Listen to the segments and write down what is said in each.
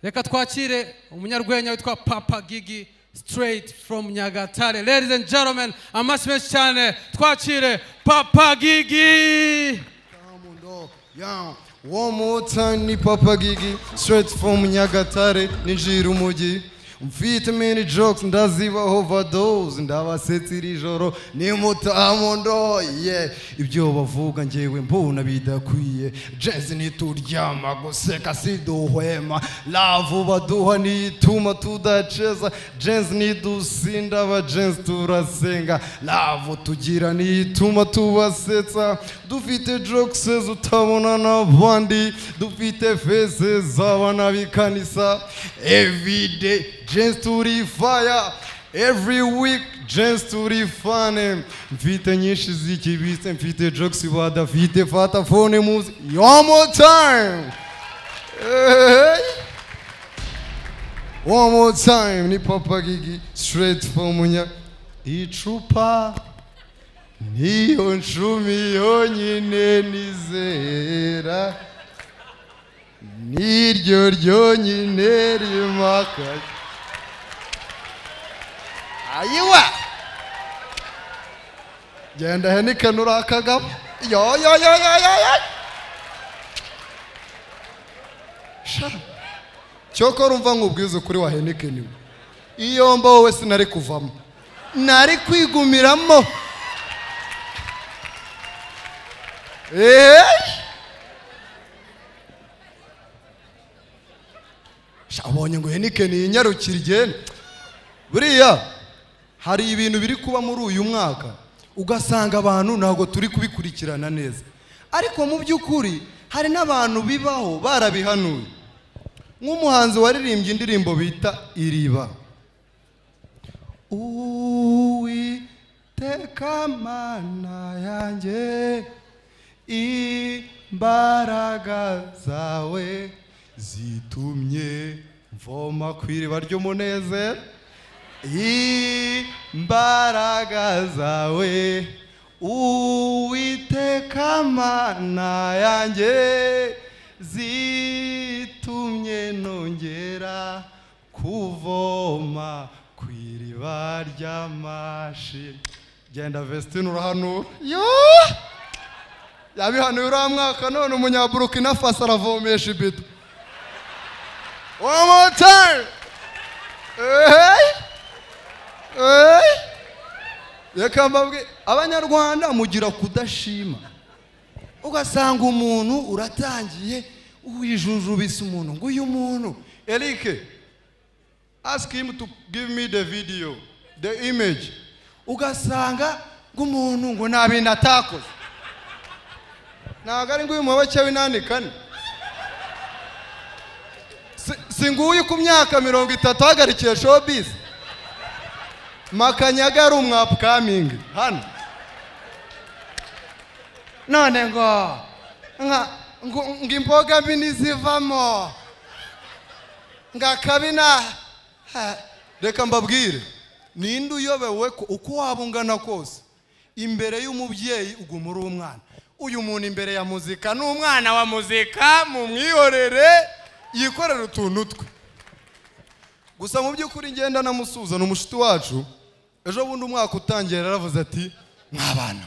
Reka twakire umunyarwenya witwa Papa Gigi straight from Nyagatare. Ladies and gentlemen, amashyi menshi cyane twakire Papa Gigi. Yeah. One more time ni Papa Gigi straight from Nyagatare ninjira umugi. Mfite many jokes ndaziba overdose ndabasetira ijoro ni mutamondo yeah ibyo bavuga ngewe mbona bidakwiye jazz ni turyama guseka siduhwema love baduha ni tuma tudaceza jazz ni dusinda ba jazz turasenga love tugira ni tuma tubasetsa dufite jokes utabona n'abandi dufite faces z'abana bikanisa every day Jens to the fire every week Jens to the fun mfite nyinshi zikibitse mfite jokes bada mfite fata phone moves one more time hey. One more time ni Papa Gigi straight from Munya icupa niyo ncumi yonyine nizera niryo ryonyine rimakaye ayiwa genda Heineken urakagamo yo sha cyoko rumva nkubwiza kuri wa Heineken iyo mba wowe sinari kuvamo nari kwigumiramo shabonye ngo Heineken yinyarukira igene buriya hari ibintu biri kuba muri uyu mwaka ugasanga abantu ntago turi kubikurikirana neza ariko mu by'ukuri hari n'abantu bibaho barabihanuye nk'umuhanzi waririmbye indirimbo bita Iriba Uwiteka Mana yanjye imbaraga zawe zitumye mvoma ku iriba ry'umunezero imbaraga zawe Uwiteka Mana yanjye zitumye nongera kuvoma ku iriba ry'amashi genda Vestine urahanura yo yabihanuye uriya mwaka none umunyaburukina Faso aravomesha ibido one more time reka mbabwe abanyarwanda mugira kudashima ugasanga umuntu uratangiye uwijujubisa umuntu ngo uyu muntu Eric ask him to give me the video the image ugasanga ngo umuntu ngo nabintu atakoze ntago ari ngo uyu mubace w'inani kane singuye ku myaka 30 hagarikiye showbiz Makanyaga ari umwapcoming hano none ngo imboga bini zivamo ngakabina reka mbabwire ninde uyobewe ko uko wabungana kose imbere y'umubyeyi ugumura umwana uyu muntu imbere ya muzika n'umwana wa muzika mu mwihorere yikorera utuntu twe gusa mu by'ukuri ngenda namusuza n'umushiti wacu ejo bundi umwaka utangiye yaravuze ati mwabana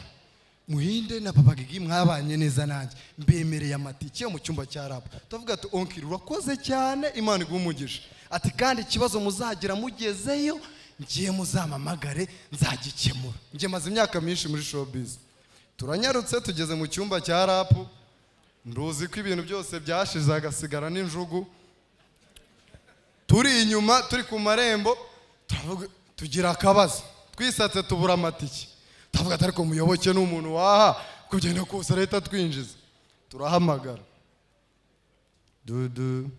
muhinde na Papa Gigi mwabanye neza nanjye mbemereye amatike mu cyumba cya rap tuvuga ati onkiri urakoze cyane Imana igumugisha ati kandi ikibazo muzagira mugezeyo ngiye muzamamagare nzagikemura ngiye maze imyaka myinshi muri showbiz turanyarutse tugeze mu cyumba cya rap nduzi ko ibintu byose byashize agasigara n'injugu turi inyuma turi ku marembo tugira akabazo twisatse tubura amatike tavuga atari ko muyoboke n'umuntu waha kugenda kose leta twinjiza turahamagara dudu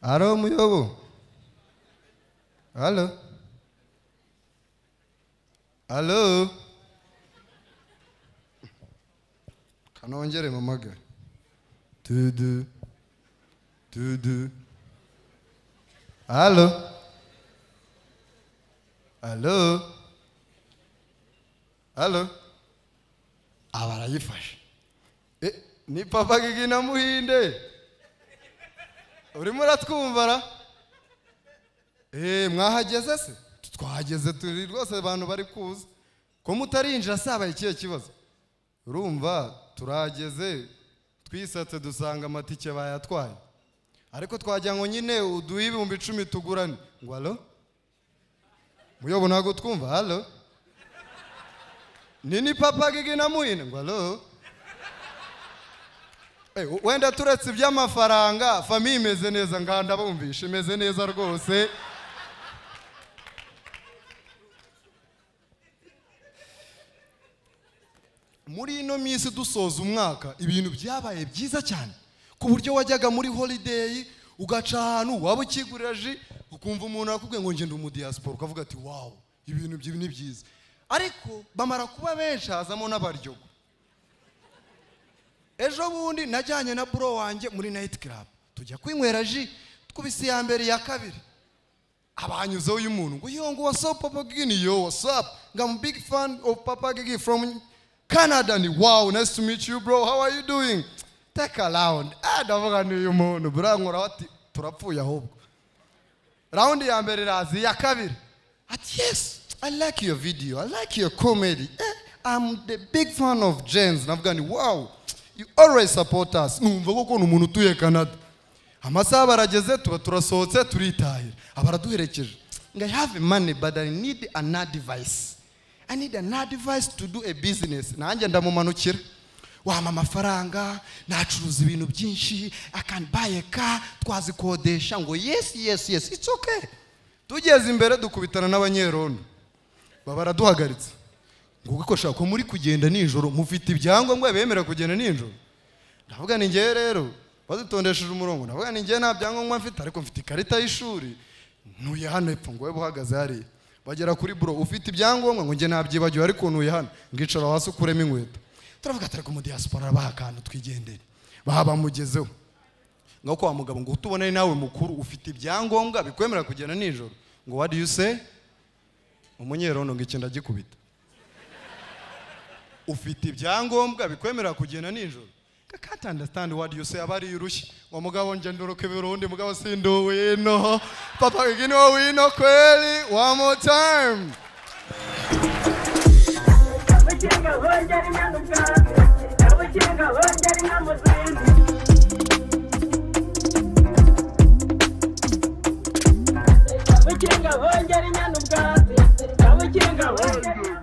aro muyobo Hello kanongere mamagara dudu Allo? Allo? Allo? Abarayifashe. Ni Papa Gigi na Muhinde. Urimo uratwumva ra? Mwahageze se? Twahageze turi rwose abantu bari kuza. Ko mutarinjira sabaye ikihe kibazo? Urumva turageze twisatse dusanga amatike bayatwaye. Ariko twajya ngo nyine uduhe 10,000 tugurane. Ngo allo? Muyobo ntago twumva allo? Nini Papa Gigi na Muhinde? Ngo allo? Wenda turetse iby'amafaranga famille imeze neza nganda bumvisha imeze neza rwose. Muri ino minsi dusoza umwaka ibintu byabaye byiza cyane ku buryo wajyaga muri holiday ugaca ahantu waba ukiguriraje ukumva umuntu akubwiye ngo ngende mu diaspora ukavuga ati wow ibintu byibi ni byiza ariko bamara kuba benshi hazamo n'abaryogo. Ejo bundi najyanye na bro wanjye muri night club tujya kwinywera ji twubisi ya mbere ya kabiri abanyuzeho uyu muntu ngo yo ngo what's up Papa Gigi yo what's up I'm big fan of Papa Gigi from Canada. Ni wow nice to meet you bro how are you doing take a round ndavuga ni uyu muntu burankora ati turapfuye ahubwo round ya mbere razi ya kabiri ati yes I like your video I like your comedy I'm the big fan of Jens. Navuga ni wow you always support us. Numva ko umuntu utuye Canada. Amasaha barageze tuba turasohotse turitahira. Abaraduherekeje. I have money but I need another device. I need another device to do a business. Nanjye ndamumanukira. Wama amafaranga, nacuruza ibintu byinshi, I can buy a car, twazikodesha ngo yes it's okay. Tugeze imbere dukubitana n'abanyerondo. Babaraduhagaritse. Ngo ko shaka muri kugenda nijoro mufite ibyangombwa bemera kugenda nijoro. Ndavuga ni ngiye rero bazitondesheje umurongo. Ndavuga ni ngiye nta byangombwa mfite ariko mfite ikarita y'ishuri. Ntuye hano epfo ngo buhagaze hari. Bagera kuri bro ufite ibyangombwa ngo ngiye nabyibagiwe ariko ntuye hano. Ngicara hasi ukuremo inkweto. Turavuga atari ku mu diaspora bahakantu twigendere. Bahaba mugezeho. Ngo kwa mugabo ngo utubone nawe mukuru ufite ibyangombwa bikwemera kugenda nijoro. Ngo what do you say? Umunyerondo ngo ikinda gikubita. Ufite ibyangombwa bikwemera kugenda nijoro. I can't understand what you say abari yurushye. Wa mugabo nje ndoroke birundi mugabo sindowe no. Papa Gigi no wino kweli one more time. Winga,